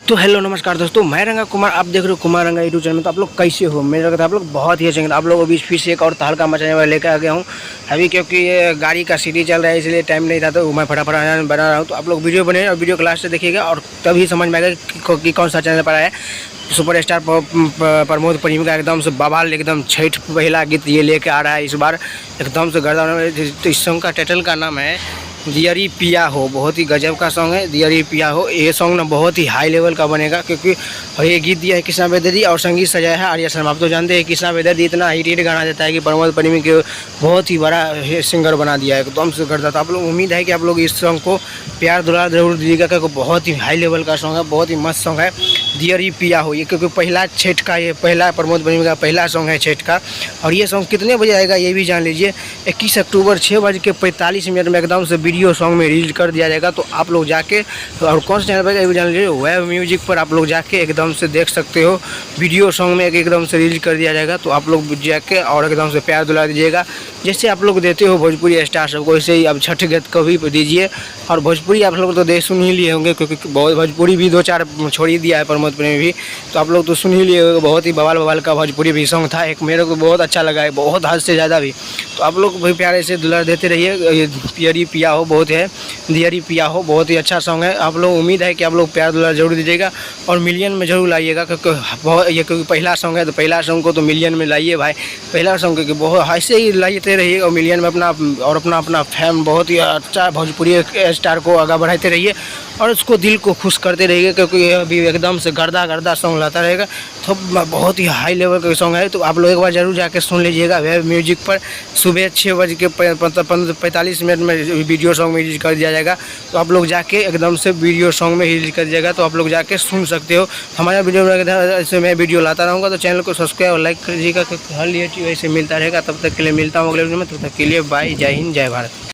तो हेलो नमस्कार दोस्तों, मैं रंगा कुमार। आप देख रहे हो कुमार रंगा यूट्यूब चैनल में। तो आप लोग कैसे हो? मेरे लगता है आप लोग बहुत ही अच्छे हैं। आप लोगों को बीच फिर से एक और तहलका मचाने वाला लेकर आ गया हूँ अभी, क्योंकि ये गाड़ी का सीडी चल रहा है इसलिए टाइम नहीं था, तो मैं फटाफट बना रहा हूँ। तो आप लोग वीडियो बने और वीडियो क्लास से देखिएगा और तभी समझ में आएगा कि कौन सा चैनल पर आया है। सुपर स्टार प्रमोद प्रेमी का एकदम से बवाल, एकदम छठ पहला गीत ये लेके आ रहा है इस बार, एकदम से गर्दा। इस सॉन्ग का टाइटल का नाम है दियरी पिया हो। बहुत ही गजब का सॉन्ग है दियरी पिया हो। ये सॉन्ग ना बहुत ही हाई लेवल का बनेगा, क्योंकि ये गीत दिया है कृष्णा बेदर्जी और संगीत सजाया है आर्या शर्मा। आप तो जानते हैं कृष्णा बेदर्जी इतना हिट गाना देता है कि प्रमोद प्रेमी के बहुत ही बड़ा सिंगर बना दिया है, एकदम से करता। तो आप लोग उम्मीद है कि आप लोग इस सॉन्ग को प्यार दुलार जरूर दीजिएगा, क्योंकि बहुत ही हाई लेवल का सॉन्ग है, बहुत ही मस्त सॉन्ग है दियरी पिया हो। ये क्योंकि पहला छठ का, ये पहला प्रमोद प्रेमी का पहला सॉन्ग है छठ का। और ये सॉन्ग कितने बजे आएगा ये भी जान लीजिए। 21 अक्टूबर 6:45 में एकदम से वीडियो सॉन्ग में रिलीज कर दिया जाएगा। तो आप लोग जाके, और कौन सा चैनल पर ये भी जान लीजिए, वेब म्यूजिक पर आप लोग जाके एकदम से देख सकते हो। वीडियो सॉन्ग में एकदम से रिलीज कर दिया जाएगा। तो आप लोग जाके और एकदम से प्यार दुला दीजिएगा, जैसे आप लोग देते हो भोजपुरी स्टार सबको, वैसे ही अब छठ गीत को भी दीजिए। और भोजपुरी आप लोग तो सुन ही लिए होंगे, क्योंकि बहुत भोजपुरी भी 2-4 छोड़ ही दिया है प्रमोद प्रेमी भी। तो आप लोग तो सुन ही लिए होंगे, बहुत ही बवाल का भोजपुरी भी सॉन्ग था एक, मेरे को बहुत अच्छा लगा है, बहुत हद से ज़्यादा भी। तो आप लोग भी प्यारे से दुलार देते रहिए। दियरी पिया हो बहुत है, दियरी पिया हो बहुत ही अच्छा सॉन्ग है। आप लोग उम्मीद है कि आप लोग प्यार दुलार जरूर दीजिएगा और मिलियन में जरूर लाइएगा, क्योंकि पहला सॉन्ग है तो पहला सॉन्ग को तो मिलियन में लाइए भाई। पहला सॉन्ग क्योंकि बहुत ऐसे ही लाते रहिए और मिलियन में अपना फैन बहुत ही अच्छा भोजपुरी स्टार को आगे बढ़ाते रहिए और उसको दिल को खुश करते रहिए, क्योंकि ये अभी एकदम से गर्दा सॉन्ग लाता रहेगा। तो बहुत ही हाई लेवल का सॉन्ग है। तो आप लोग एक बार जरूर जाके सुन लीजिएगा वेब म्यूजिक पर। सुबह 6:45 में वीडियो सॉन्ग में रिलीज कर दिया जाएगा। तो आप लोग जाके एकदम से वीडियो सॉन्ग में रिलीज कर दिया, तो आप लोग जाके सुन सकते हो। हमारा वीडियो ऐसे मैं वीडियो लाता रहूँगा, तो चैनल को सब्सक्राइब और लाइक करिएगा, क्योंकि हर लिए वैसे मिलता रहेगा। तब तक के लिए मिलता हूँ अगले वीडियो में, तब तक के लिए बाय, जय हिंद, जय भारत।